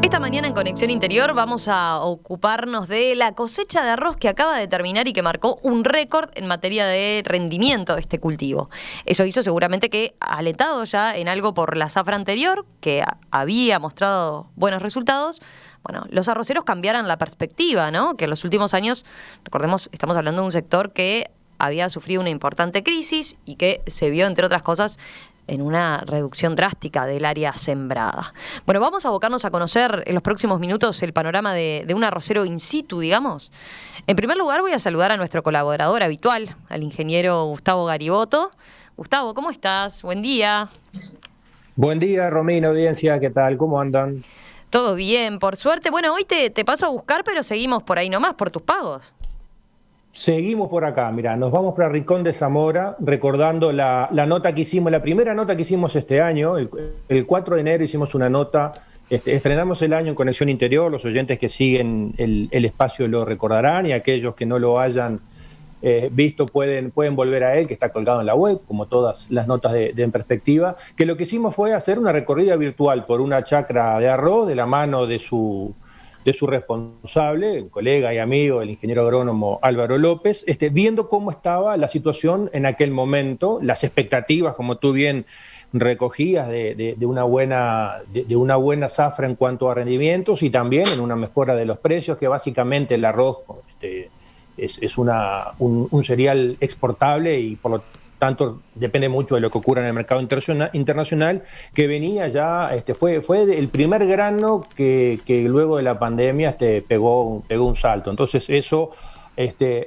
Esta mañana en Conexión Interior vamos a ocuparnos de la cosecha de arroz que acaba de terminar y que marcó un récord en materia de rendimiento de este cultivo. Eso hizo seguramente que, alentado ya en algo por la zafra anterior, que había mostrado buenos resultados, bueno, los arroceros cambiaran la perspectiva, ¿no? Que en los últimos años, recordemos, estamos hablando de un sector que había sufrido una importante crisis y que se vio, entre otras cosas, en una reducción drástica del área sembrada. Bueno, vamos a abocarnos a conocer en los próximos minutos el panorama de un arrocero in situ, digamos. En primer lugar, voy a saludar a nuestro colaborador habitual, al ingeniero Gustavo Gariboto. Gustavo, ¿cómo estás? Buen día. Buen día, Romina, audiencia, ¿qué tal? ¿Cómo andan? Todo bien, por suerte. Bueno, hoy te paso a buscar, pero seguimos por ahí nomás, por tus pagos. Seguimos por acá, mira, nos vamos para Rincón de Zamora, recordando la nota que hicimos, la primera nota que hicimos este año, el 4 de enero hicimos una nota, estrenamos el año en Conexión Interior, los oyentes que siguen el espacio lo recordarán y aquellos que no lo hayan visto pueden volver a él, que está colgado en la web, como todas las notas de En Perspectiva, que lo que hicimos fue hacer una recorrida virtual por una chacra de arroz de la mano de su responsable, el colega y amigo, el ingeniero agrónomo Álvaro López, viendo cómo estaba la situación en aquel momento, las expectativas, como tú bien recogías, de una buena zafra en cuanto a rendimientos y también en una mejora de los precios, que básicamente el arroz es un cereal exportable y por lo tanto depende mucho de lo que ocurra en el mercado internacional, que venía ya, fue el primer grano que luego de la pandemia pegó un salto. Entonces eso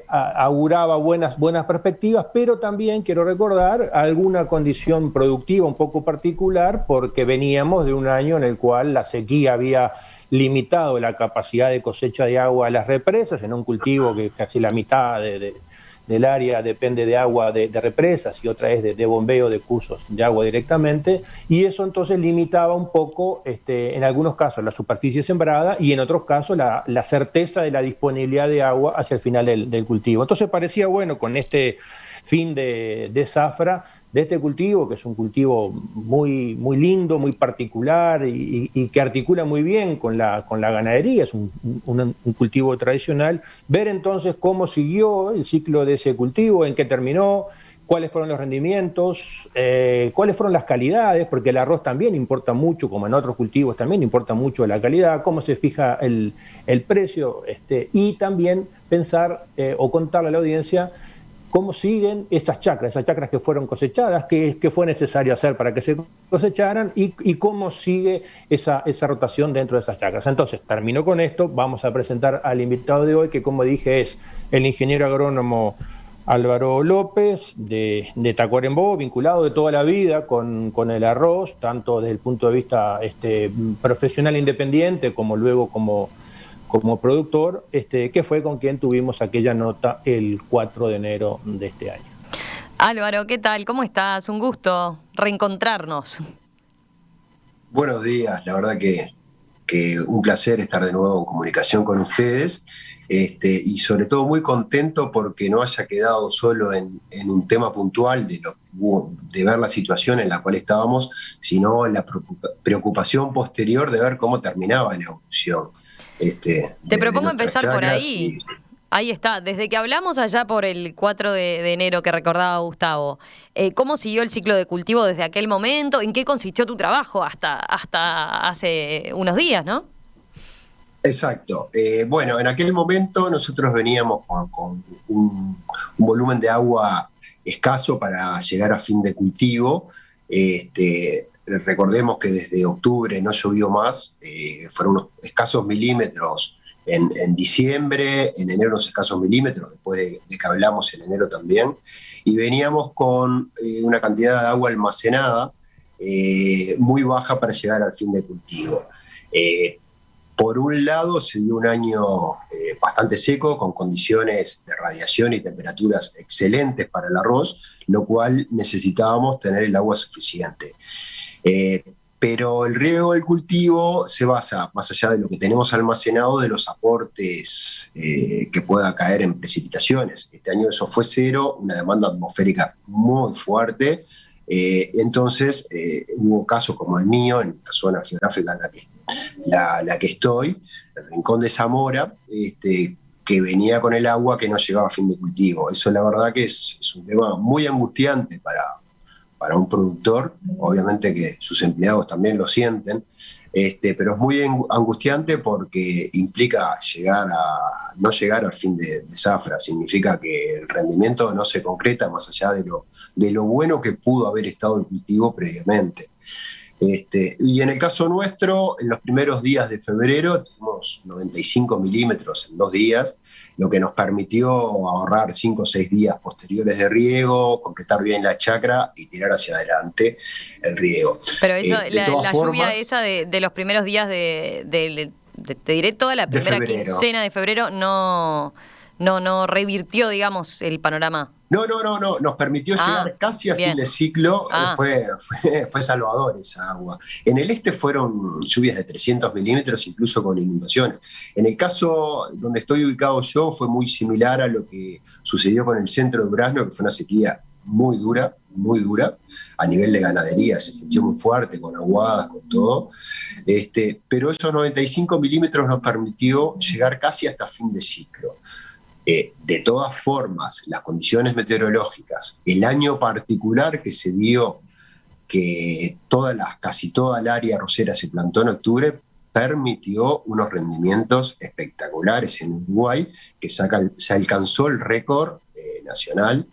auguraba buenas perspectivas, pero también quiero recordar alguna condición productiva un poco particular, porque veníamos de un año en el cual la sequía había limitado la capacidad de cosecha de agua a las represas, en un cultivo que casi la mitad del área depende de agua de represas y otra es de bombeo de cursos de agua directamente, y eso entonces limitaba un poco, en algunos casos, la superficie sembrada y en otros casos la certeza de la disponibilidad de agua hacia el final del cultivo. Entonces parecía bueno con este fin de zafra de este cultivo, que es un cultivo muy, muy lindo, muy particular y que articula muy bien con la ganadería, es un cultivo tradicional, ver entonces cómo siguió el ciclo de ese cultivo, en qué terminó, cuáles fueron los rendimientos, cuáles fueron las calidades, porque el arroz también importa mucho, como en otros cultivos también importa mucho la calidad, cómo se fija el precio, y también pensar o contarle a la audiencia cómo siguen esas chacras que fueron cosechadas, qué fue necesario hacer para que se cosecharan y cómo sigue esa rotación dentro de esas chacras. Entonces, termino con esto, vamos a presentar al invitado de hoy, que como dije es el ingeniero agrónomo Álvaro López, de Tacuarembó, vinculado de toda la vida con el arroz, tanto desde el punto de vista profesional independiente, como luego como productor, que fue con quien tuvimos aquella nota el 4 de enero de este año. Álvaro, ¿qué tal? ¿Cómo estás? Un gusto reencontrarnos. Buenos días, la verdad que un placer estar de nuevo en comunicación con ustedes, y sobre todo muy contento porque no haya quedado solo en un tema puntual de ver la situación en la cual estábamos, sino en la preocupación posterior de ver cómo terminaba la evolución. Te propongo empezar por ahí. Ahí está, desde que hablamos allá por el 4 de enero que recordaba Gustavo, ¿cómo siguió el ciclo de cultivo desde aquel momento? ¿En qué consistió tu trabajo hasta hace unos días, no? Exacto. Bueno, en aquel momento nosotros veníamos con un volumen de agua escaso para llegar a fin de cultivo. Recordemos que desde octubre no llovió más, fueron unos escasos milímetros en diciembre, en enero unos escasos milímetros, después de que hablamos en enero también, y veníamos con una cantidad de agua almacenada muy baja para llegar al fin de cultivo. Por un lado, se dio un año bastante seco, con condiciones de radiación y temperaturas excelentes para el arroz, lo cual necesitábamos tener el agua suficiente. Pero el riego del cultivo se basa, más allá de lo que tenemos almacenado, de los aportes que pueda caer en precipitaciones. Este año eso fue cero, una demanda atmosférica muy fuerte. Entonces hubo casos como el mío, en la zona geográfica en la que la que estoy, el Rincón de Zamora, que venía con el agua que no llegaba a fin de cultivo. Eso la verdad que es un tema muy angustiante para un productor, obviamente que sus empleados también lo sienten, pero es muy angustiante porque implica no llegar al fin de zafra, significa que el rendimiento no se concreta más allá de lo bueno que pudo haber estado el cultivo previamente. Y en el caso nuestro, en los primeros días de febrero tuvimos 95 milímetros en 2 días, lo que nos permitió ahorrar 5 o 6 días posteriores de riego, completar bien la chacra y tirar hacia adelante el riego. Pero eso, la formas, lluvia esa de los primeros días te diré toda la primera quincena de febrero, no revirtió, digamos, el panorama. No, nos permitió llegar casi a fin de ciclo, fue salvador esa agua. En el este fueron lluvias de 300 milímetros, incluso con inundaciones. En el caso donde estoy ubicado yo, fue muy similar a lo que sucedió con el centro de Durazno, que fue una sequía muy dura, a nivel de ganadería, se sintió muy fuerte, con aguadas, con todo. Pero esos 95 milímetros nos permitió llegar casi hasta fin de ciclo. De todas formas, las condiciones meteorológicas, el año particular que se dio, que casi toda el área arrocera se plantó en octubre, permitió unos rendimientos espectaculares en Uruguay, que se alcanzó el récord nacional,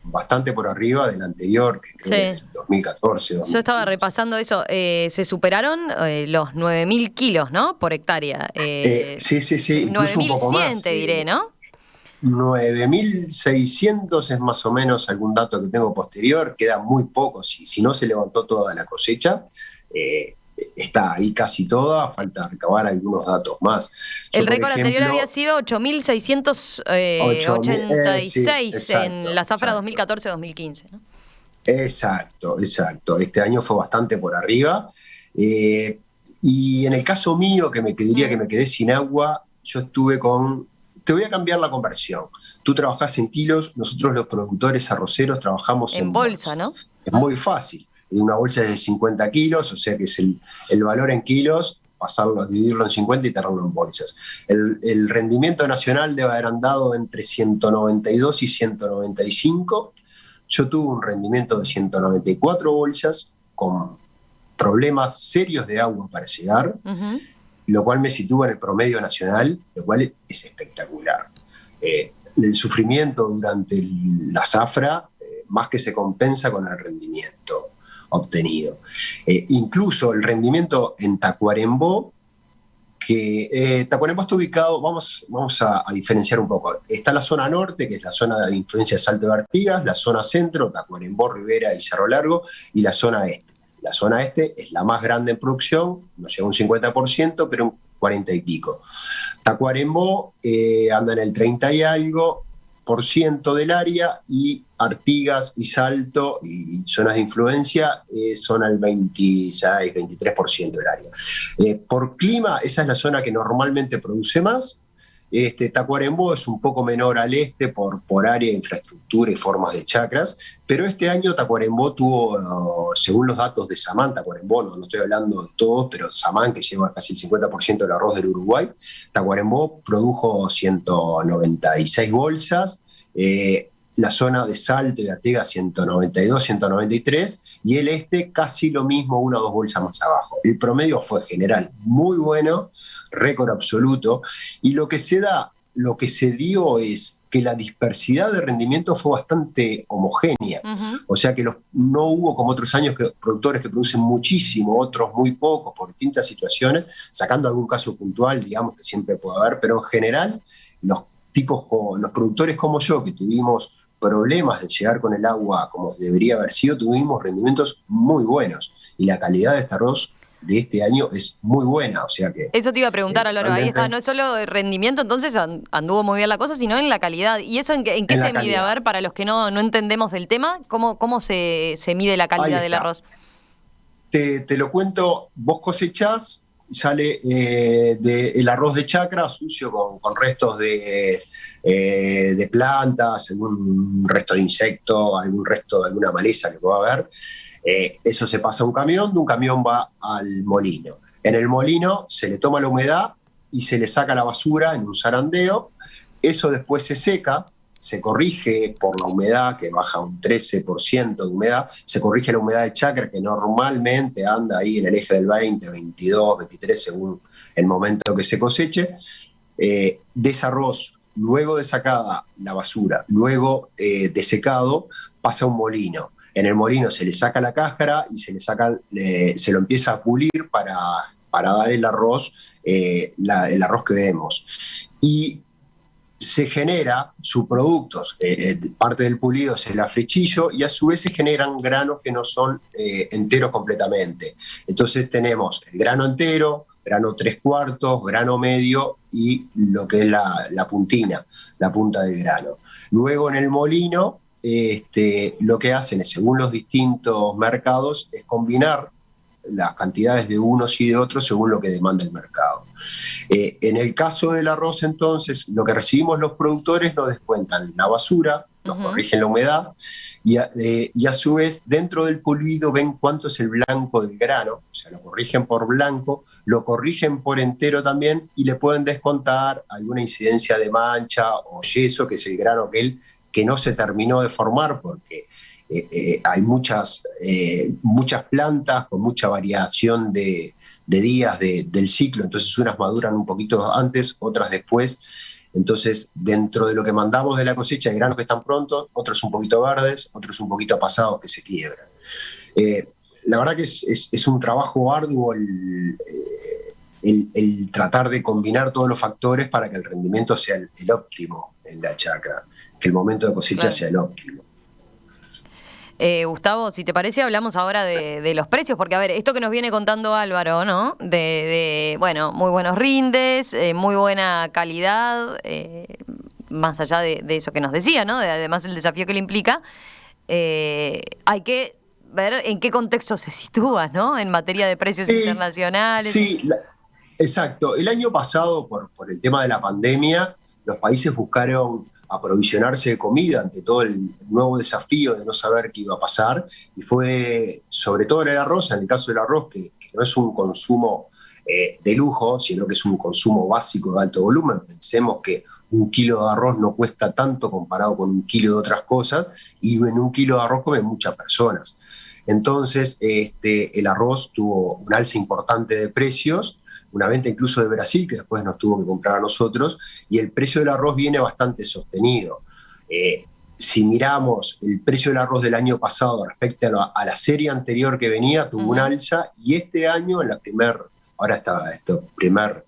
bastante por arriba del anterior, que creo que es el 2014. 2015. Yo estaba repasando eso, se superaron los 9.000 kilos, ¿no? Por hectárea. Sí, 9.100 te diré, ¿no? 9.600 es más o menos algún dato que tengo posterior, queda muy poco, si no se levantó toda la cosecha, está ahí casi toda, falta recabar algunos datos más. El récord anterior había sido 8.686 en la zafra 2014-2015, ¿no? Exacto, este año fue bastante por arriba, y en el caso mío, que me quedé sin agua, yo estuve Te voy a cambiar la conversión. Tú trabajás en kilos, nosotros los productores arroceros trabajamos en bolsa, ¿no? Es muy fácil. Una bolsa es de 50 kilos, o sea que es el valor en kilos, dividirlo en 50 y tenerlo en bolsas. El rendimiento nacional debe haber andado entre 192 y 195. Yo tuve un rendimiento de 194 bolsas con problemas serios de agua para llegar. Uh-huh. Lo cual me sitúa en el promedio nacional, lo cual es espectacular. El sufrimiento durante la zafra más que se compensa con el rendimiento obtenido. Incluso el rendimiento en Tacuarembó, que Tacuarembó está ubicado, vamos a diferenciar un poco. Está la zona norte, que es la zona de influencia de Salto de Artigas, la zona centro, Tacuarembó, Rivera y Cerro Largo, y la zona este. La zona este es la más grande en producción, no llega a un 50%, pero un 40 y pico. Tacuarembó anda en el 30 y algo % del área, y Artigas y Salto y zonas de influencia son al 26-23% del área. Por clima, esa es la zona que normalmente produce más. Tacuarembó es un poco menor al este por área, infraestructura y formas de chacras, pero este año Tacuarembó tuvo, según los datos de Samán, Tacuarembó, no estoy hablando de todos, pero Samán, que lleva casi el 50% del arroz del Uruguay, Tacuarembó produjo 196 bolsas, la zona de Salto y de Artigas 192, 193, y el este casi lo mismo, 1 o 2 bolsas más abajo. El promedio fue general muy bueno, récord absoluto, y lo que se dio es que la dispersidad de rendimiento fue bastante homogénea. Uh-huh. O sea que no hubo como otros años productores que producen muchísimo, otros muy pocos, por distintas situaciones, sacando algún caso puntual, digamos, que siempre puede haber, pero en general los productores como yo, que tuvimos problemas de llegar con el agua como debería haber sido, tuvimos rendimientos muy buenos, y la calidad de este arroz de este año es muy buena, o sea que... Eso te iba a preguntar, Álvaro, ahí está, no es solo el rendimiento, entonces anduvo muy bien la cosa, sino en la calidad. ¿Y eso en qué se mide? A ver, para los que no entendemos del tema, ¿cómo se mide la calidad del arroz? Te lo cuento, vos cosechás, sale el arroz de chacra sucio con restos de plantas, algún resto de insecto, algún resto de alguna maleza que pueda haber. Eso se pasa a un camión, de un camión va al molino. En el molino se le toma la humedad y se le saca la basura en un zarandeo. Eso después se seca, se corrige por la humedad, que baja un 13% de humedad, se corrige la humedad de chacra, que normalmente anda ahí en el eje del 20, 22, 23, según el momento que se coseche. De ese arroz, luego de sacada la basura, luego de secado, pasa a un molino. En el molino se le saca la cáscara y se lo empieza a pulir para dar el arroz, el arroz que vemos. Y se genera subproductos, parte del pulido es el afrechillo, y a su vez se generan granos que no son enteros completamente. Entonces tenemos el grano entero, grano 3/4, grano medio y lo que es la puntina, la punta del grano. Luego en el molino, lo que hacen es, según los distintos mercados, es combinar las cantidades de unos y de otros según lo que demanda el mercado. En el caso del arroz, entonces, lo que recibimos los productores nos descuentan la basura, nos corrigen la humedad y a su vez dentro del pulido ven cuánto es el blanco del grano, o sea, lo corrigen por blanco, lo corrigen por entero también y le pueden descontar alguna incidencia de mancha o yeso, que es el grano que no se terminó de formar porque hay muchas plantas con mucha variación de días del ciclo, entonces unas maduran un poquito antes, otras después. Entonces, dentro de lo que mandamos de la cosecha, hay granos que están prontos, otros un poquito verdes, otros un poquito pasados que se quiebran. La verdad que es un trabajo arduo el tratar de combinar todos los factores para que el rendimiento sea el óptimo en la chacra, que el momento de cosecha sea el óptimo. Gustavo, si te parece, hablamos ahora de los precios, porque a ver, esto que nos viene contando Álvaro, ¿no? Bueno, muy buenos rindes, muy buena calidad, más allá de eso que nos decía, ¿no? Además el desafío que le implica, hay que ver en qué contexto se sitúa, ¿no? En materia de precios internacionales. Sí, exacto. El año pasado, por el tema de la pandemia, los países buscaron aprovisionarse de comida ante todo el nuevo desafío de no saber qué iba a pasar, y fue sobre todo en el arroz, en el caso del arroz, que no es un consumo de lujo, sino que es un consumo básico de alto volumen. Pensemos que un kilo de arroz no cuesta tanto comparado con un kilo de otras cosas, y en un kilo de arroz comen muchas personas. Entonces, el arroz tuvo un alza importante de precios, una venta incluso de Brasil, que después nos tuvo que comprar a nosotros, y el precio del arroz viene bastante sostenido. Si miramos el precio del arroz del año pasado respecto a la serie anterior que venía, tuvo un alza, y este año, en primer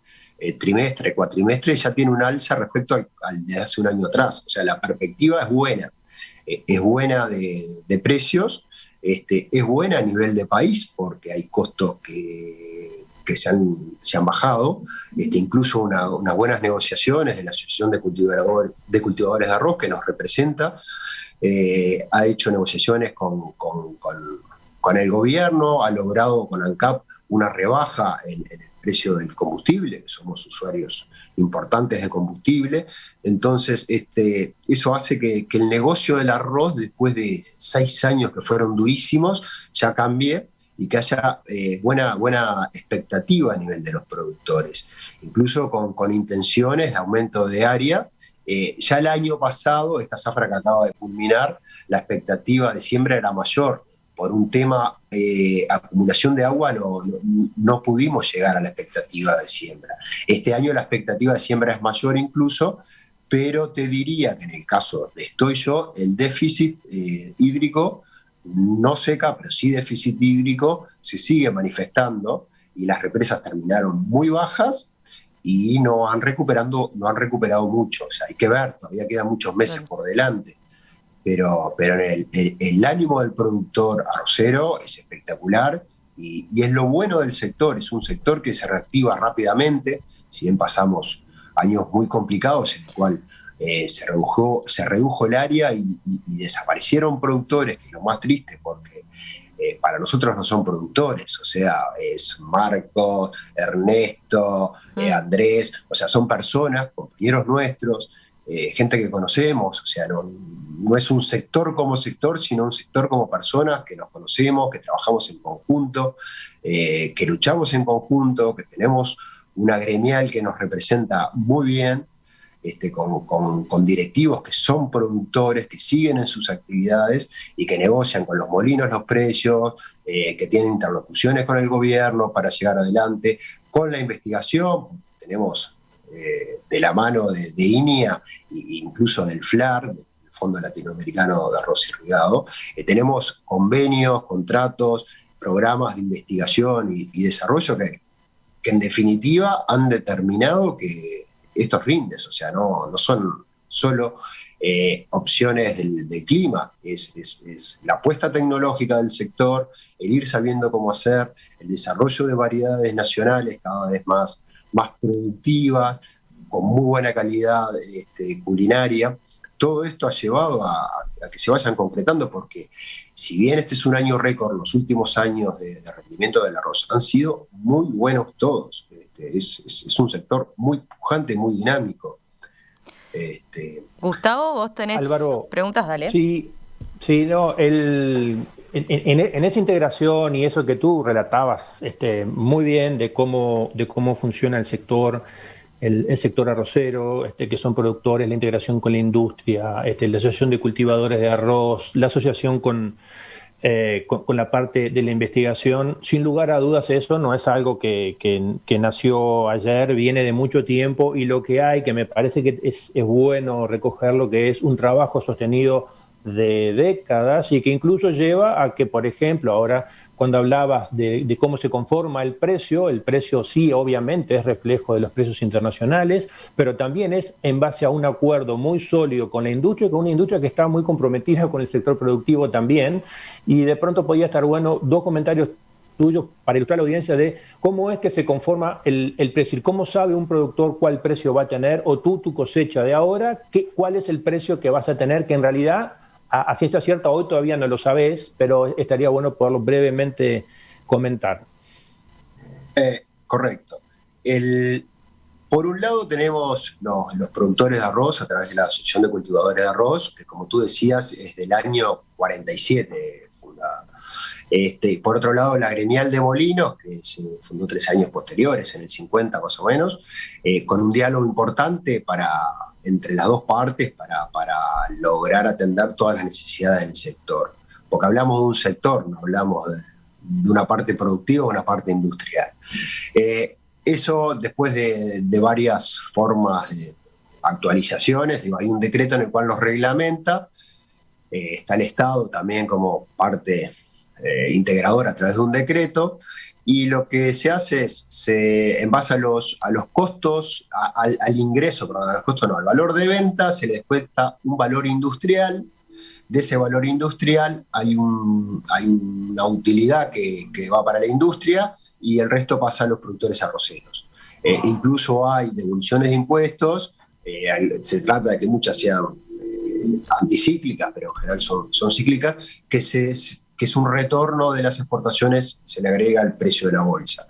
trimestre, cuatrimestre, ya tiene un alza respecto al de hace un año atrás. O sea, la perspectiva es buena de precios, es buena a nivel de país, porque hay costos que se han bajado, incluso unas buenas negociaciones de la Asociación de Cultivadores de Arroz, que nos representa, ha hecho negociaciones con el gobierno, ha logrado con ANCAP una rebaja en el precio del combustible, que somos usuarios importantes de combustible. Entonces, eso hace que el negocio del arroz, después de 6 años que fueron durísimos, ya cambie, y que haya buena expectativa a nivel de los productores, incluso con intenciones de aumento de área. Ya el año pasado, esta zafra que acaba de culminar, la expectativa de siembra era mayor. Por un tema acumulación de agua no pudimos llegar a la expectativa de siembra. Este año la expectativa de siembra es mayor incluso, pero te diría que en el caso donde estoy yo, el déficit hídrico, no seca, pero sí déficit hídrico, se sigue manifestando, y las represas terminaron muy bajas y no han recuperado mucho. O sea, hay que ver, todavía quedan muchos meses por delante, pero el ánimo del productor arrocero es espectacular, y es lo bueno del sector. Es un sector que se reactiva rápidamente, si bien pasamos años muy complicados en el cual se redujo el área y desaparecieron productores, que es lo más triste, porque para nosotros no son productores, o sea, es Marcos, Ernesto, Andrés, o sea, son personas, compañeros nuestros, gente que conocemos, o sea, no es un sector como sector, sino un sector como personas que nos conocemos, que trabajamos en conjunto, que luchamos en conjunto, que tenemos una gremial que nos representa muy bien, con directivos que son productores, que siguen en sus actividades y que negocian con los molinos los precios, que tienen interlocuciones con el gobierno para llegar adelante, con la investigación. Tenemos de la mano de INIA e incluso del FLAR, del Fondo Latinoamericano de Arroz Irrigado, tenemos convenios, contratos, programas de investigación y desarrollo que en definitiva han determinado que estos rindes, o sea, no son solo opciones del clima, es la apuesta tecnológica del sector, el ir sabiendo cómo hacer, el desarrollo de variedades nacionales cada vez más productivas, con muy buena calidad culinaria. Todo esto ha llevado a que se vayan concretando, porque si bien este es un año récord, los últimos años de rendimiento del arroz han sido muy buenos todos. Es un sector muy pujante, muy dinámico. Gustavo, vos tenés Álvaro, preguntas, dale. Sí, no, en esa integración y eso que tú relatabas muy bien de cómo funciona el sector arrocero, que son productores, la integración con la industria, la asociación de cultivadores de arroz, la asociación con la parte de la investigación. Sin lugar a dudas, eso no es algo que nació ayer, viene de mucho tiempo, y lo que hay, que me parece que es bueno recogerlo, que es un trabajo sostenido de décadas y que incluso lleva a que, por ejemplo, ahora cuando hablabas de cómo se conforma el precio sí, obviamente, es reflejo de los precios internacionales, pero también es en base a un acuerdo muy sólido con la industria, con una industria que está muy comprometida con el sector productivo también, y de pronto podía estar bueno 2 comentarios tuyos para ilustrar a la audiencia de cómo es que se conforma el precio, cómo sabe un productor cuál precio va a tener, o tu cosecha de ahora, cuál es el precio que vas a tener, que en realidad a ciencia cierta hoy todavía no lo sabés, pero estaría bueno poderlo brevemente comentar. Correcto. Por un lado tenemos los productores de arroz a través de la Asociación de Cultivadores de Arroz, que como tú decías es del año 47 fundada. Por otro lado, la gremial de molinos, que se fundó 3 años posteriores, en el 50 más o menos, con un diálogo importante entre las dos partes para lograr atender todas las necesidades del sector. Porque hablamos de un sector, no hablamos de una parte productiva o una parte industrial. Eso, después de varias formas de actualizaciones, hay un decreto en el cual los reglamenta, está el Estado también como parte integradora a través de un decreto, y lo que se hace es, en base a los costos, al ingreso, perdón, a los costos no, al valor de venta, se le descuenta un valor industrial. De ese valor industrial hay una utilidad que va para la industria, y el resto pasa a los productores arroceros. Incluso hay devoluciones de impuestos, se trata de que muchas sean anticíclicas, pero en general son cíclicas, que es un retorno de las exportaciones, se le agrega el precio de la bolsa.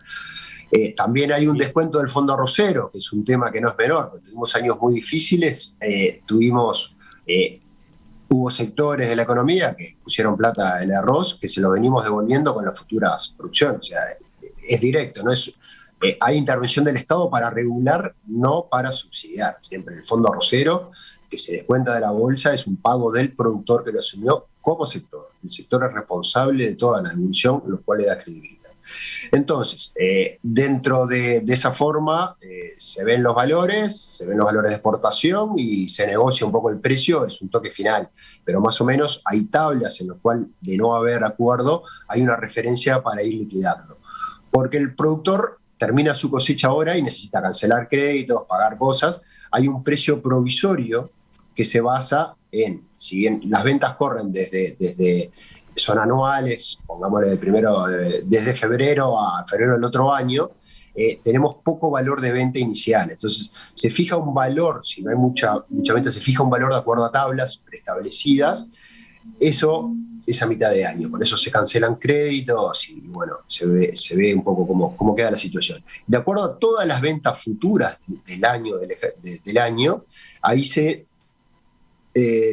También hay un descuento del fondo arrocero, que es un tema que no es menor, porque tuvimos años muy difíciles, hubo sectores de la economía que pusieron plata en el arroz, que se lo venimos devolviendo con las futuras producciones. O sea, es directo, no es, hay intervención del Estado para regular, no para subsidiar. Siempre el fondo arrocero, que se descuenta de la bolsa, es un pago del productor que lo asumió como sector. El sector es responsable de toda la devolución, lo cual le da credibilidad. Entonces, dentro de esa forma se ven los valores de exportación y se negocia un poco el precio, es un toque final, pero más o menos hay tablas en las cuales, de no haber acuerdo, hay una referencia para ir liquidando. Porque el productor termina su cosecha ahora y necesita cancelar créditos, pagar cosas, hay un precio provisorio que se basa en, si bien las ventas corren desde son anuales, pongámosle desde febrero a febrero del otro año, tenemos poco valor de venta inicial. Entonces, se fija un valor, si no hay mucha venta, se fija un valor de acuerdo a tablas preestablecidas. Eso es a mitad de año, por eso se cancelan créditos y bueno, se ve un poco cómo queda la situación. De acuerdo a todas las ventas futuras del año, ahí se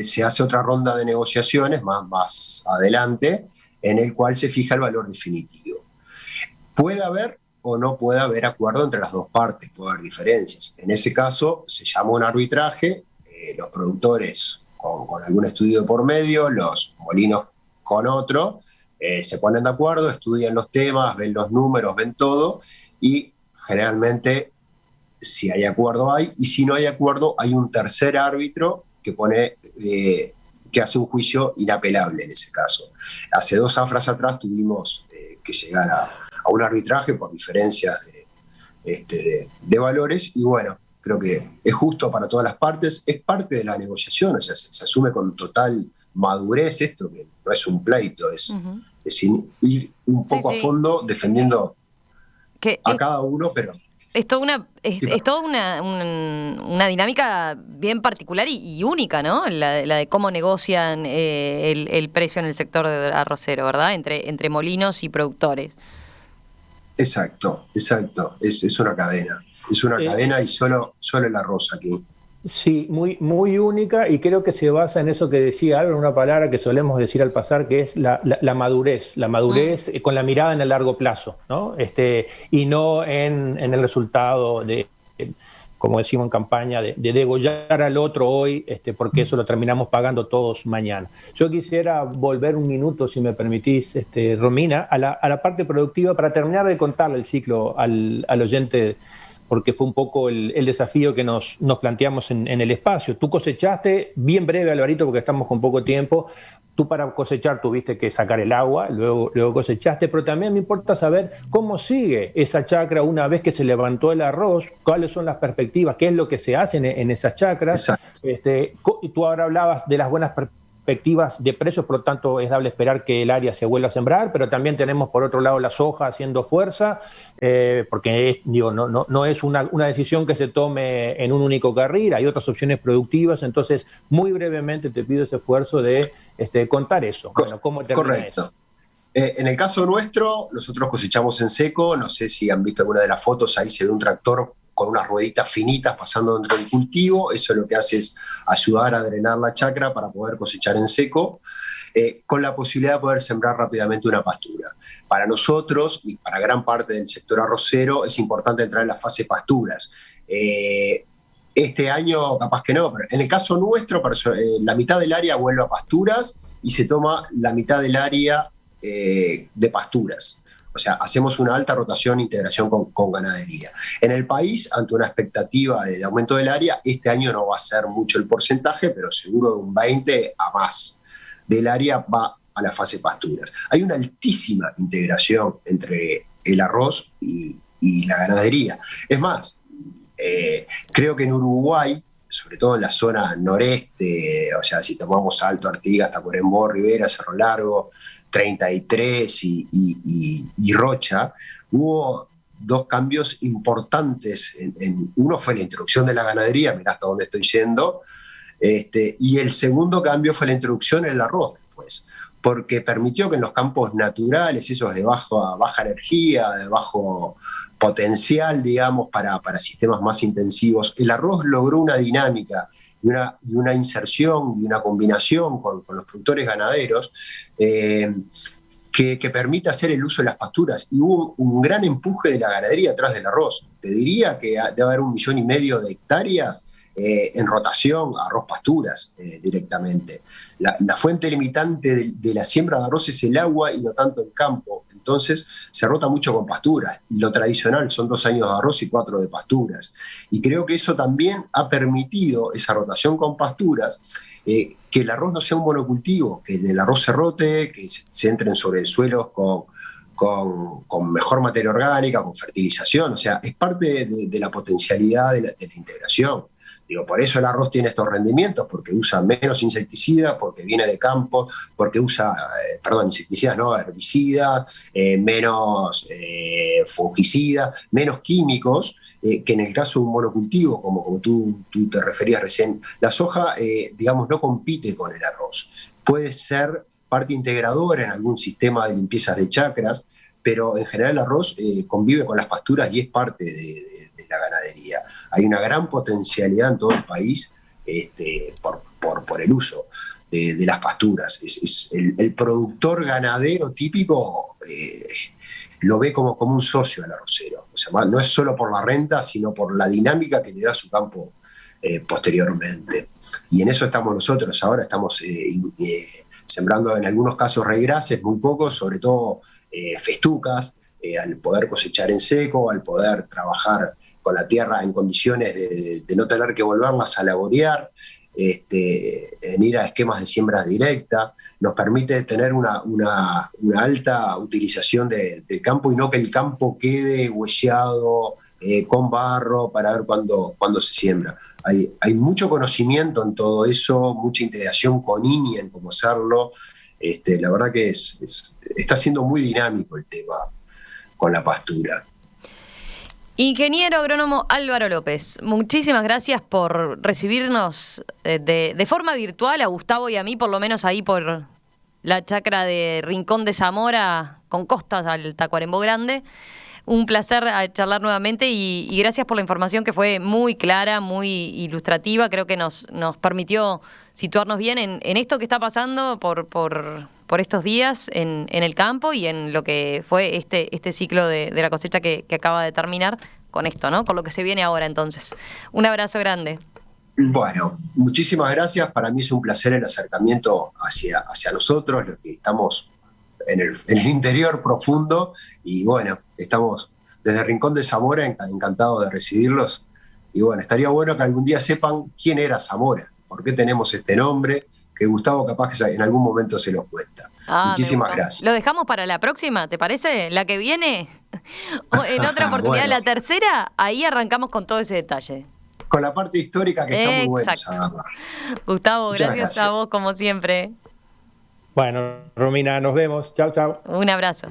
se hace otra ronda de negociaciones más adelante, en el cual se fija el valor definitivo. Puede haber o no puede haber acuerdo entre las dos partes, puede haber diferencias. En ese caso se llama un arbitraje, los productores con algún estudio de por medio, los molinos con otro, se ponen de acuerdo, estudian los temas, ven los números, ven todo, y generalmente si hay acuerdo hay, y si no hay acuerdo hay un tercer árbitro que hace un juicio inapelable en ese caso. Hace 2 zafras atrás tuvimos que llegar a un arbitraje por diferencias de valores, y bueno, creo que es justo para todas las partes, es parte de la negociación, o sea, se asume con total madurez esto, que no es un pleito, es ir un poco a fondo defendiendo a cada uno, pero... Es toda una dinámica bien particular y única, ¿no? La de cómo negocian el precio en el sector arrocero, ¿verdad? Entre molinos y productores. Exacto. Es una cadena. Es una cadena y solo el arroz aquí. Sí, muy, muy única, y creo que se basa en eso que decía Álvaro, una palabra que solemos decir al pasar, que es la madurez. La madurez con la mirada en el largo plazo, ¿no? Y no en el resultado de, como decimos en campaña, de degollar al otro hoy, porque eso lo terminamos pagando todos mañana. Yo quisiera volver un minuto, si me permitís, Romina, a la parte productiva, para terminar de contarle el ciclo al oyente, porque fue un poco el desafío que nos planteamos en el espacio. Tú cosechaste, bien breve, Alvarito, porque estamos con poco tiempo. Tú para cosechar tuviste que sacar el agua, luego cosechaste, pero también me importa saber cómo sigue esa chacra una vez que se levantó el arroz, cuáles son las perspectivas, qué es lo que se hace en esas chacras. Tú ahora hablabas de las buenas perspectivas de precios, por lo tanto es dable esperar que el área se vuelva a sembrar, pero también tenemos por otro lado la soja haciendo fuerza, porque no es una decisión que se tome en un único carril, hay otras opciones productivas. Entonces, muy brevemente te pido ese esfuerzo de contar eso. Bueno, ¿cómo termina eso? En el caso nuestro, nosotros cosechamos en seco, no sé si han visto alguna de las fotos, ahí se ve un tractor con unas rueditas finitas pasando dentro del cultivo. Eso lo que hace es ayudar a drenar la chacra para poder cosechar en seco, con la posibilidad de poder sembrar rápidamente una pastura. Para nosotros y para gran parte del sector arrocero es importante entrar en la fase pasturas. Este año capaz que no, pero en el caso nuestro, la mitad del área vuelve a pasturas y se toma la mitad del área de pasturas. O sea, hacemos una alta rotación e integración con ganadería. En el país, ante una expectativa de aumento del área, este año no va a ser mucho el porcentaje, pero seguro de un 20 a más del área va a la fase pasturas. Hay una altísima integración entre el arroz y la ganadería. Es más, creo que en Uruguay, sobre todo en la zona noreste, o sea, si tomamos Alto Artigas, Tacuarembó, Rivera, Cerro Largo, 33 y Rocha, hubo 2 cambios importantes. Uno fue la introducción de la ganadería, mirá hasta dónde estoy yendo, y el segundo cambio fue la introducción en el arroz después, porque permitió que en los campos naturales, esos de baja energía, de bajo potencial, digamos, para sistemas más intensivos, el arroz logró una dinámica y una inserción y una combinación con los productores ganaderos que permite hacer el uso de las pasturas. Y hubo un gran empuje de la ganadería atrás del arroz. Te diría que debe haber 1,5 millones de hectáreas en rotación, arroz pasturas directamente. La fuente limitante de la siembra de arroz es el agua y no tanto el campo. Entonces se rota mucho con pasturas. Lo tradicional son 2 años de arroz y 4 de pasturas. Y creo que eso también ha permitido, esa rotación con pasturas, que el arroz no sea un monocultivo, que el arroz se rote, que se entren sobre suelos con mejor materia orgánica, con fertilización. O sea, es parte de la potencialidad de la integración. Digo, por eso el arroz tiene estos rendimientos, porque usa menos insecticidas, porque viene de campo, porque usa, insecticidas, no, herbicidas, menos fungicidas, menos químicos, que en el caso de un monocultivo, como tú te referías recién, la soja, digamos, no compite con el arroz. Puede ser parte integradora en algún sistema de limpiezas de chacras, pero en general el arroz convive con las pasturas y es parte de la ganadería. Hay una gran potencialidad en todo el país por el uso de las pasturas. El productor ganadero típico lo ve como un socio al arrocero. O sea, no es solo por la renta, sino por la dinámica que le da su campo posteriormente. Y en eso estamos nosotros. Ahora estamos sembrando en algunos casos raigrases, muy pocos, sobre todo festucas, al poder cosechar en seco, al poder trabajar con la tierra en condiciones de no tener que volverlas a laborear, en ir a esquemas de siembra directa, nos permite tener una alta utilización del campo y no que el campo quede huelleado con barro para ver cuándo se siembra. Hay mucho conocimiento en todo eso, mucha integración con INI en cómo hacerlo. La verdad que está siendo muy dinámico el tema con la pastura. Ingeniero agrónomo Álvaro López, muchísimas gracias por recibirnos de forma virtual, a Gustavo y a mí, por lo menos ahí por la chacra de Rincón de Zamora, con costas al Tacuarembó Grande. Un placer charlar nuevamente y gracias por la información que fue muy clara, muy ilustrativa. Creo que nos permitió situarnos bien en esto que está pasando por estos días en el campo y en lo que fue este ciclo de la cosecha que acaba de terminar con esto, ¿no? Con lo que se viene ahora entonces. Un abrazo grande. Bueno, muchísimas gracias. Para mí es un placer el acercamiento hacia nosotros, los que estamos en el interior profundo, y bueno, estamos desde Rincón de Zamora encantados de recibirlos, y bueno, estaría bueno que algún día sepan quién era Zamora, por qué tenemos este nombre, que Gustavo capaz que en algún momento se los cuenta. Muchísimas gracias. Lo dejamos para la próxima, ¿te parece? ¿La que viene? O en otra oportunidad, bueno, la tercera, ahí arrancamos con todo ese detalle. Con la parte histórica que está muy buena. Gustavo, gracias a vos como siempre. Bueno, Romina, nos vemos. Chau, chau. Un abrazo.